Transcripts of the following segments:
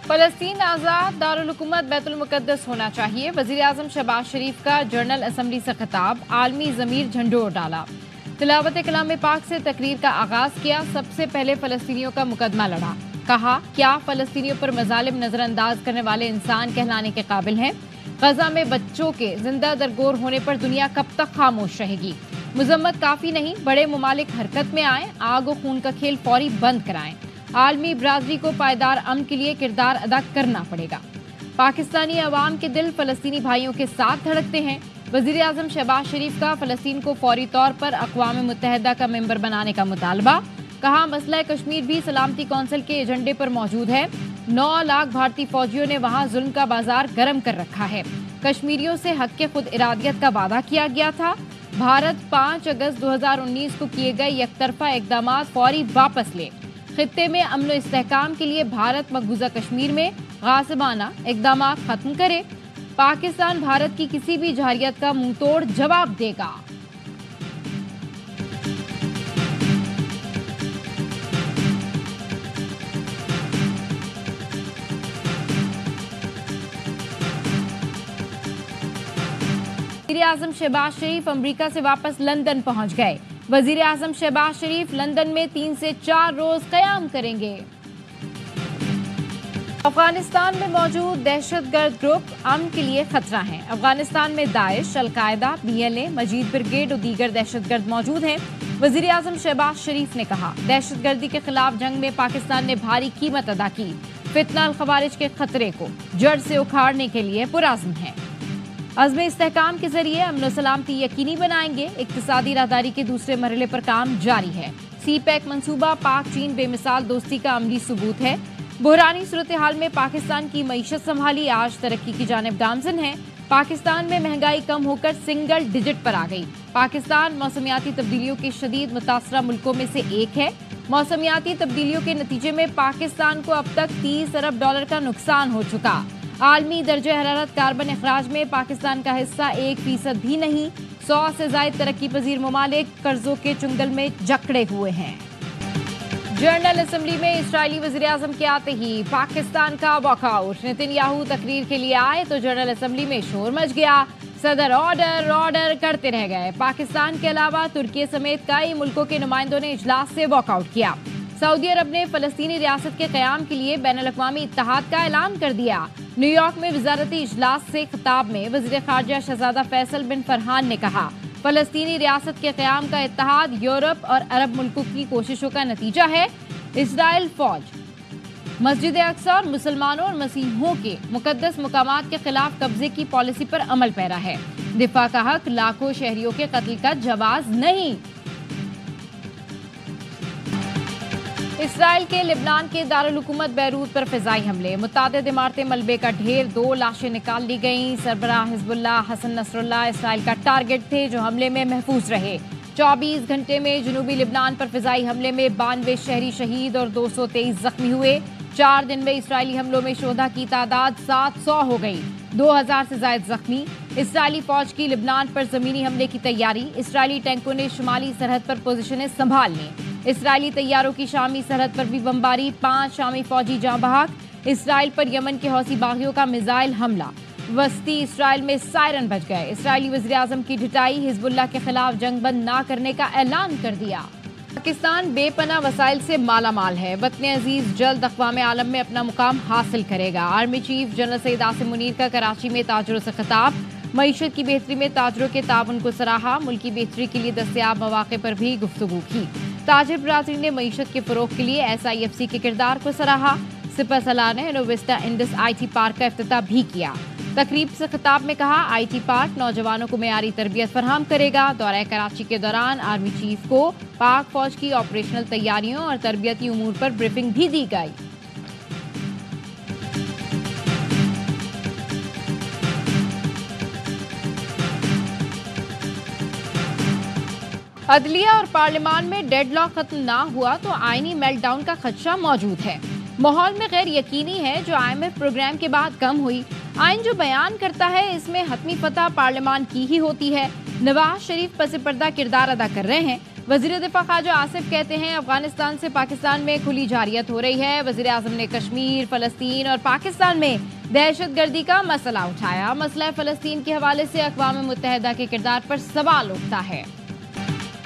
فلسطین آزاد دارالحکومت بیت المقدس ہونا چاہیے، وزیر اعظم شہباز شریف کا جنرل اسمبلی سے خطاب، عالمی ضمیر جھنڈوڑ ڈالا۔ تلاوت کلام پاک سے تقریر کا آغاز کیا، سب سے پہلے فلسطینیوں کا مقدمہ لڑا، کہا کیا فلسطینیوں پر مظالم نظر انداز کرنے والے انسان کہلانے کے قابل ہیں؟ غزہ میں بچوں کے زندہ درگور ہونے پر دنیا کب تک خاموش رہے گی؟ مذمت کافی نہیں، بڑے ممالک حرکت میں آئیں، آگ و خون کا کھیل فوری بند کرائیں۔ عالمی برادری کو پائیدار امن کے لیے کردار ادا کرنا پڑے گا۔ پاکستانی عوام کے دل فلسطینی بھائیوں کے ساتھ دھڑکتے ہیں، وزیر اعظم شہباز شریف کا فلسطین کو فوری طور پر اقوام متحدہ کا ممبر بنانے کا مطالبہ، کہا مسئلہ کشمیر بھی سلامتی کونسل کے ایجنڈے پر موجود ہے، 9 لاکھ بھارتی فوجیوں نے وہاں ظلم کا بازار گرم کر رکھا ہے، کشمیریوں سے حق کے خود ارادیت کا وعدہ کیا گیا تھا، بھارت 5 اگست 2019 کو کیے گئے یک طرفہ اقدامات فوری واپس لے، خطے میں امن و استحکام کے لیے بھارت مقبوضہ کشمیر میں غاصبانہ اقدامات ختم کرے، پاکستان بھارت کی کسی بھی جارحیت کا منہ توڑ جواب دے گا۔ وزیر اعظم شہباز شریف امریکہ سے واپس لندن پہنچ گئے، وزیر اعظم شہباز شریف لندن میں 3 سے 4 روز قیام کریں گے۔ افغانستان میں موجود دہشت گرد گروپ امن کے لیے خطرہ ہیں، افغانستان میں داعش، القاعدہ، BLA، مجید بریگیڈ اور دیگر دہشت گرد موجود ہیں، وزیر اعظم شہباز شریف نے کہا دہشت گردی کے خلاف جنگ میں پاکستان نے بھاری قیمت ادا کی، فتنہ الخوارج کے خطرے کو جڑ سے اکھاڑنے کے لیے پرعزم ہے، عزم استحکام کے ذریعے امن و سلامتی یقینی بنائیں گے، اقتصادی راہداری کے دوسرے مرحلے پر کام جاری ہے، CPEC منصوبہ پاک چین بے مثال دوستی کا عملی ثبوت ہے، بحرانی صورتحال میں پاکستان کی معیشت سنبھالی، آج ترقی کی جانب گامزن ہے، پاکستان میں مہنگائی کم ہو کر سنگل ڈیجٹ پر آ گئی، پاکستان موسمیاتی تبدیلیوں کے شدید متاثرہ ملکوں میں سے ایک ہے، موسمیاتی تبدیلیوں کے نتیجے میں پاکستان کو اب تک $30 ارب کا نقصان ہو چکا، عالمی درجہ حرارت کاربن اخراج میں پاکستان کا حصہ 1% بھی نہیں، 100 سے زائد ترقی پذیر ممالک قرضوں کے چنگل میں جکڑے ہوئے ہیں۔ جنرل اسمبلی میں اسرائیلی وزیر اعظم کے آتے ہی پاکستان کا واک آؤٹ، نتن یاہو تقریر کے لیے آئے تو جنرل اسمبلی میں شور مچ گیا، صدر آرڈر کرتے رہ گئے، پاکستان کے علاوہ ترکی سمیت کئی ملکوں کے نمائندوں نے اجلاس سے واک آؤٹ کیا، سعودی عرب نے فلسطینی ریاست کے قیام کے لیے بین الاقوامی اتحاد کا اعلان کر دیا، نیو یارک میں وزارتی اجلاس سے خطاب میں وزیر خارجہ شہزادہ فیصل بن فرحان نے کہا فلسطینی ریاست کے قیام کا اتحاد یورپ اور عرب ملکوں کی کوششوں کا نتیجہ ہے، اسرائیل فوج مسجد اقصی اور مسلمانوں اور مسیحیوں کے مقدس مقامات کے خلاف قبضے کی پالیسی پر عمل پیرا ہے، دفاع کا حق، لاکھوں شہریوں کے قتل کا جواز نہیں۔ اسرائیل کے لبنان کے دارالحکومت بیروت پر فضائی حملے، متعدد عمارتیں ملبے کا ڈھیر، 2 لاشیں نکال لی گئیں، سربراہ حزب اللہ حسن نصر اللہ اسرائیل کا ٹارگٹ تھے جو حملے میں محفوظ رہے، 24 گھنٹے میں جنوبی لبنان پر فضائی حملے میں 92 شہری شہید اور 223 زخمی ہوئے، 4 دن میں اسرائیلی حملوں میں شہداء کی تعداد 700 ہو گئی، 2000 سے زائد زخمی، اسرائیلی فوج کی لبنان پر زمینی حملے کی تیاری، اسرائیلی ٹینکوں نے شمالی سرحد پر پوزیشنیں سنبھال لیں، اسرائیلی طیاروں کی شامی سرحد پر بھی بمباری، 5 شامی فوجی جاں بحق، اسرائیل پر یمن کے حوثی باغیوں کا میزائل حملہ، وسطی اسرائیل میں سائرن بج گئے، اسرائیلی وزیر اعظم کی ڈٹائی، حزب اللہ کے خلاف جنگ بند نہ کرنے کا اعلان کر دیا۔ پاکستان بے پناہ وسائل سے مالا مال ہے، وطن عزیز جلد اقوام عالم میں اپنا مقام حاصل کرے گا، army chief general Syed Asim Munir کا کراچی میں تاجروں سے خطاب، معیشت کی بہتری میں تاجروں کے تعاون کو سراہا، ملکی بہتری کے لیے دستیاب مواقع پر بھی گفتگو کی، تاجر برادری نے معیشت کے فروغ کے لیے SIFC کے کردار کو سراہا، سپہ سالار نے انوویسٹا انڈس IT پارک کا افتتاح بھی کیا، تقریب سے خطاب میں کہا IT پارک نوجوانوں کو معیاری تربیت فراہم کرے گا، دورہ کراچی کے دوران آرمی چیف کو پاک فوج کی آپریشنل تیاریوں اور تربیتی امور پر بریفنگ بھی دی گئی۔ عدلیہ اور پارلیمان میں ڈیڈ لاک ختم نہ ہوا تو آئینی میلٹ ڈاؤن کا خدشہ موجود ہے، ماحول میں غیر یقینی ہے جو IMF پروگرام کے بعد کم ہوئی، آئین جو بیان کرتا ہے اس میں حتمی فتح پارلیمان کی ہی ہوتی ہے، نواز شریف پس پردہ کردار ادا کر رہے ہیں، वजीर दिफा ख्वाजा आसिफ कहते हैं अफगानिस्तान से पाकिस्तान में खुली जारियत हो रही है। वजीर आजम ने कश्मीर, फलस्तीन और पाकिस्तान में दहशतगर्दी का मसला उठाया। मसला फलस्तीन के हवाले से अक़वाम मुत्तहिदा के किरदार पर सवाल उठता है।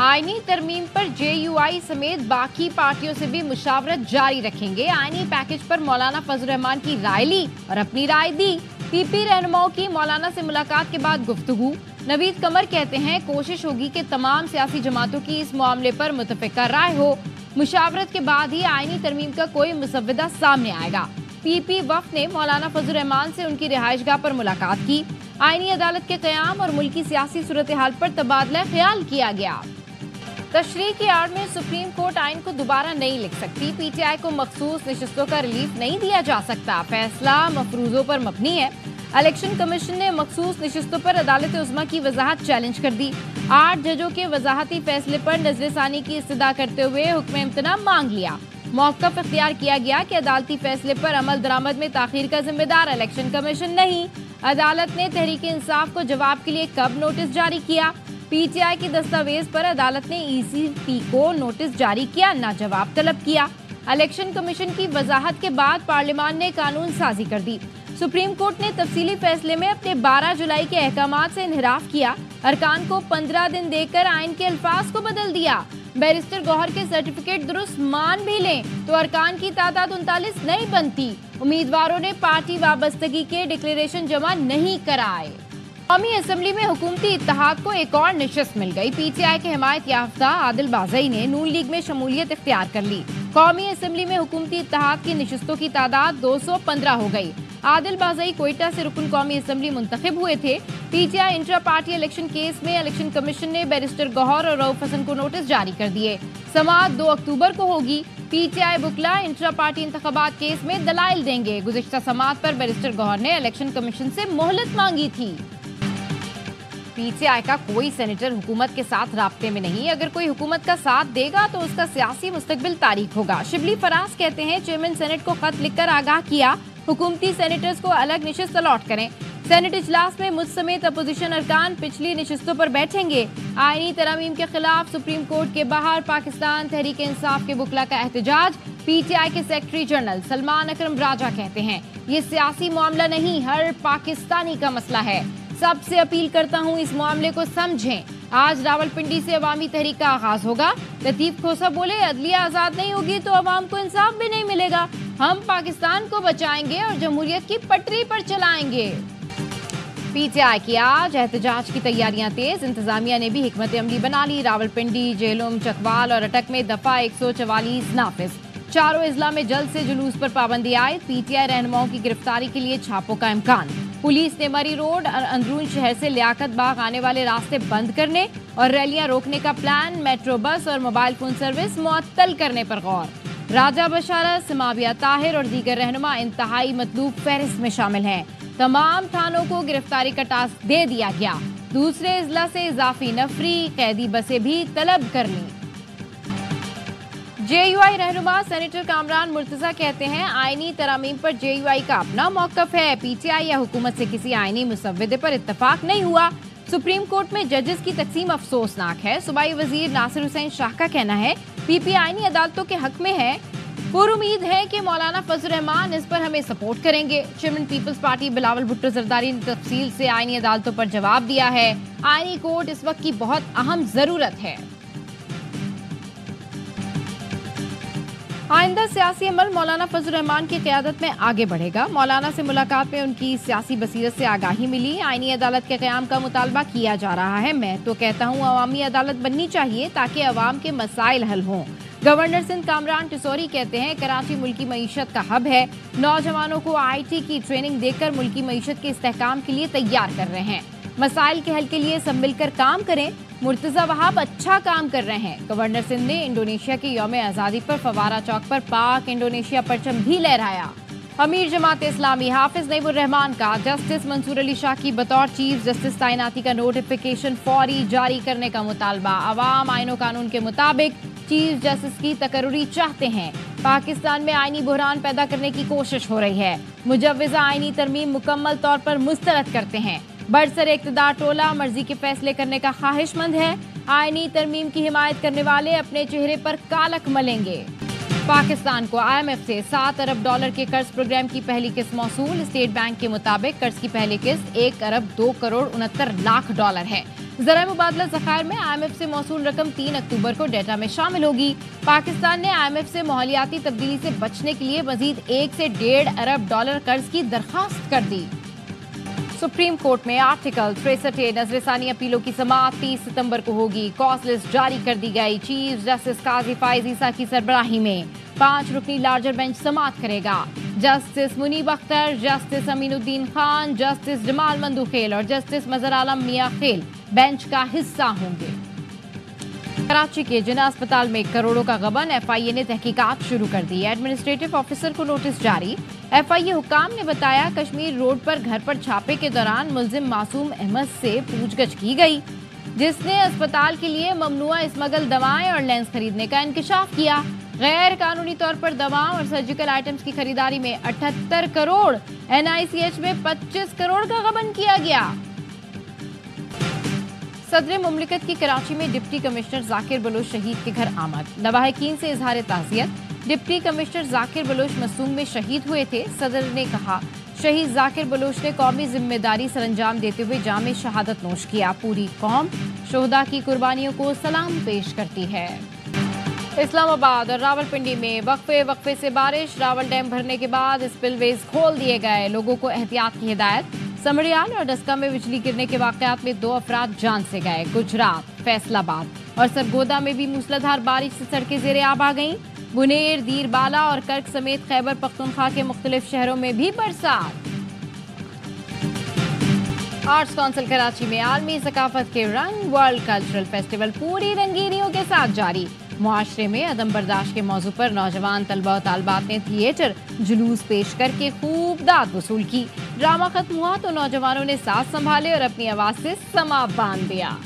आईनी तरमीम पर JUI समेत बाकी पार्टियों से भी मुशावरत जारी रखेंगे। आईनी पैकेज पर मौलाना फजल रहमान की राय ली और अपनी राय दी। PP रहनुमाओं की मौलाना से मुलाकात के बाद गुफ्तगू। नवीद कमर कहते हैं कोशिश होगी कि तमाम सियासी जमातों की इस मामले पर मुतफ़िका राय हो। मुशावरत के बाद ही आईनी तरमीम का कोई मुसव्वदा सामने आएगा। PP वफ़द ने मौलाना फजल रहमान से उनकी रिहाइशगाह पर मुलाकात की। आईनी अदालत के क़याम और मुल्की सियासी सूरत हाल पर तबादला ख्याल किया गया। तशरीह की आड़ में सुप्रीम कोर्ट आइन को दोबारा नहीं लिख सकती। PTI को मखसूस नशिस्तों का रिलीफ नहीं दिया जा सकता। फैसला मफरूजों पर मबनी है। इलेक्शन कमीशन ने मखसूस नशिस्तों पर अदालत उज़्मा की वजाहत चैलेंज कर दी। 8 जजों के वजाहती फैसले पर नजरसानी की इस्तदा करते हुए हुक्म इम्तना मांग लिया। मौक़िफ़ इख्तियार किया गया कि अदालती फैसले पर अमल दरामद में ताख़ीर का जिम्मेदार इलेक्शन कमीशन नहीं। अदालत ने तहरीक इंसाफ को जवाब के लिए कब नोटिस जारी किया? PTI की दस्तावेज पर अदालत ने ECP को नोटिस जारी किया, ना जवाब तलब किया। इलेक्शन कमीशन की वजाहत के बाद पार्लियामान ने कानून साजी कर दी। सुप्रीम कोर्ट ने तफसीली फैसले में अपने 12 जुलाई के अहकामात से इन्हिराफ किया। अरकान को 15 दिन देकर आइन के अल्फाज को बदल दिया। बैरिस्टर गौहर के सर्टिफिकेट दुरुस्त मान भी लें तो अरकान की तादाद 39 नहीं बनती। उम्मीदवारों ने पार्टी वाबस्तगी के डिक्लेरेशन जमा नहीं कराए। कौमी असम्बली में हुकूमती इत्तेहाद को एक और नशिस्त मिल गई। PTI के हिमायत याफ्ता आदिल बाज़ई ने नून लीग में शमूलियत इख्तियार कर ली। कौमी असम्बली में हुकूमती इत्तेहाद की नशिस्तों की तादाद 215 हो गई। आदिल बाज़ई कोयटा से रुकन कौमी असम्बली मुंतखब हुए थे। PTI intra party election case में इलेक्शन कमीशन ने बैरिस्टर गौहर और रऊफ हसन को नोटिस जारी कर दिए। समाअत 2 अक्टूबर को होगी। PTI बुकला इंट्रा पार्टी इंतखाबात केस में दलाइल देंगे। गुज़िश्ता समाअत पर बैरिस्टर गौहर ने इलेक्शन कमीशन से मोहलत मांगी थी। PTI का कोई सेनेटर हुकूमत के साथ राब्ते में नहीं। अगर कोई हुकूमत का साथ देगा तो उसका सियासी मुस्तकबिल तारीख होगा। शिबली फराज कहते हैं चेयरमैन सेनेट को खत लिखकर आगाह किया हुकूमती सेनेटर्स को अलग नशिस्त अलॉट करें। सेनेट इजलास में मुझ समेत अपोजिशन अरकान पिछली नशिस्तों पर बैठेंगे। आईनी तरमीम के खिलाफ सुप्रीम कोर्ट के बाहर पाकिस्तान तहरीक इंसाफ के बुकला का एहतजाज। PTI के सेक्रेटरी जनरल सलमान अकरम राजा कहते हैं ये सियासी मामला नहीं, हर पाकिस्तानी का मसला है। सबसे अपील करता हूं इस मामले को समझें। आज रावलपिंडी से अवामी तहरीक का आगाज होगा। लतीफ खोसा बोले अदलिया आजाद नहीं होगी तो अवाम को इंसाफ भी नहीं मिलेगा। हम पाकिस्तान को बचाएंगे और जमहूरियत की पटरी पर चलाएंगे। PTI की आज एहतजाज की तैयारियां तेज। इंतजामिया ने भी हिकमत अमली बना ली। रावलपिंडी, जेलम, चकवाल और अटक में दफा 144 नाफिज। चारों इजला में जल्द से जुलूस पर पाबंदी आए। PTI रहनुमाओं की गिरफ्तारी के लिए छापों का इम्कान। पुलिस ने मरी रोड और अंदरून शहर से लियाकत बाग आने वाले रास्ते बंद करने और रैलियां रोकने का प्लान। मेट्रो बस और मोबाइल फोन सर्विस मुअत्तल करने पर गौर। राजा बशारत, समाविया ताहिर और दीगर रहनुमा इंतहाई मतलूब फहरिस्त में शामिल हैं। तमाम थानों को गिरफ्तारी का टास्क दे दिया गया। दूसरे इजला से इजाफी नफरी कैदी बसें भी तलब कर ली। JUI रहनुमा सेनेटर कामरान मुर्तजा कहते हैं आईनी तरामीम पर JUI का अपना मौक़िफ़ है। PTI या हुकूमत से किसी आईनी मुसव्वदे पर इत्तफाक नहीं हुआ। सुप्रीम कोर्ट में जजेस की तकसीम अफसोसनाक है। सूबाई वजीर नासिर हुसैन शाह का कहना है PP आईनी अदालतों के हक में है। पुरुमीद है कि मौलाना फजल रहमान इस पर हमें सपोर्ट करेंगे। Chairman people's party Bilawal Bhutto Zardari ने तफसील से आईनी अदालतों पर जवाब दिया है। आईनी कोर्ट इस वक्त की बहुत अहम जरूरत है। आइंदा सियासी अमल मौलाना फजल रहमान की क़यादत में आगे बढ़ेगा। मौलाना से मुलाकात में उनकी सियासी बसीरत से आगाही मिली। आईनी अदालत के क़याम का मुतालबा किया जा रहा है। मैं तो कहता हूँ अवामी अदालत बननी चाहिए ताकि अवाम के मसाइल हल हों। गवर्नर सिंध कामरान टिसोरी कहते हैं कराची मुल्की मईशत का हब है। नौजवानों को IT की ट्रेनिंग देकर मुल्की मईशत के इस्तेहकाम के लिए तैयार कर रहे हैं। मसाइल के हल के लिए सब मिलकर काम करें। मुर्तजा वहाब अच्छा काम कर रहे हैं। गवर्नर सिंध ने इंडोनेशिया के यौम आज़ादी पर फवारा चौक पर पाक इंडोनेशिया परचम भी लहराया। अमीर जमात इस्लामी हाफिज नईमुर रहमान का जस्टिस मंसूर अली शाह की बतौर चीफ जस्टिस तैनाती का नोटिफिकेशन फौरी जारी करने का मुतालबा। अवाम आईन कानून के मुताबिक चीफ जस्टिस की तकर्री चाहते हैं। पाकिस्तान में आईनी बहरान पैदा करने की कोशिश हो रही है। मुजव्वज़ा आईनी तरमीम मुकम्मल तौर पर मुस्तरद करते हैं। बरसर इक़्तिदार टोला मर्जी के फैसले करने का ख्वाहिशमंद है। आईनी तरमीम की हिमायत करने वाले अपने चेहरे पर कालक मलेंगे। पाकिस्तान को IMF से $7 अरब के कर्ज प्रोग्राम की पहली किस्त मौसूल। स्टेट बैंक के मुताबिक कर्ज की पहली किस्त $1 अरब 2 करोड़ 69 लाख है। ज़राए मुबादला ज़खायर में IMF से मौसूल रकम 3 अक्टूबर को डेटा में शामिल होगी। पाकिस्तान ने IMF से माहौलियाती तब्दीली से बचने के लिए मजीद 1 से $1.5 अरब कर्ज की दरख्वास्त कर दी। सुप्रीम कोर्ट में आर्टिकल 63 नजरसानी अपीलों की समाअत 30 सितंबर को होगी। कॉज लिस्ट जारी कर दी गई। चीफ जस्टिस काजी फाइज ईसा की सरबराही में 5 रुकनी लार्जर बेंच समाअत करेगा। Justice Munib Akhtar, justice Aminuddin Khan, justice Jamal Mandokhail और जस्टिस मजहर आलम मियां खेल बेंच का हिस्सा होंगे। कराची के जिना अस्पताल में करोड़ों का गबन। FIA ने तहकीकात शुरू कर दी। एडमिनिस्ट्रेटिव ऑफिसर को नोटिस जारी। FIA हुकाम ने बताया कश्मीर रोड पर घर पर छापे के दौरान मुलजिम मासूम अहमद से पूछगछ की गई, जिसने अस्पताल के लिए ममनुआ स्मगल दवाएं और लेंस खरीदने का इंकशाफ किया। गैर कानूनी तौर पर दवाओं और सर्जिकल आइटम्स की खरीदारी में 78 करोड़, NICH में 25 करोड़ का गबन किया गया। सदर मुमलिकत की कराची में डिप्टी कमिश्नर जाकिर बलोच शहीद के घर आमद। लवाहिकीन से इजहार ताज़ियत। डिप्टी कमिश्नर जाकिर बलोच मसूम में शहीद हुए थे। सदर ने कहा शहीद जाकिर बलोच ने कौमी जिम्मेदारी सरअंजाम देते हुए जामे शहादत नोश किया। पूरी कौम शोहदा की कुर्बानियों को सलाम पेश करती है। इस्लामाबाद और रावलपिंडी में वक्फे से बारिश। रावल डैम भरने के बाद स्पिलवेज खोल दिए गए। लोगों को एहतियात की हिदायत। समड़ियाल और डस्का में बिजली गिरने के वाकयात में 2 अफराद जान से गए। गुजरात, फैसलाबाद और सरगोदा में भी मूसलाधार बारिश से सड़कें ज़ेरे आब आ गईं। बुनेर, दीरबाला और कर्क समेत खैबर पख्तूनख्वा के मुख्तलिफ शहरों में भी बरसात। आर्ट्स काउंसिल कराची में आलमी सकाफत के रंग वर्ल्ड कल्चरल फेस्टिवल पूरी रंगीनियों के साथ जारी। मुआशरे में अदम बर्दाश्त के मौजू पर नौजवान तलबा और तालबात ने थिएटर जुलूस पेश करके खूब दाद वसूल की। ड्रामा खत्म हुआ तो नौजवानों ने साथ संभाले और अपनी आवाज से समा बांध दिया।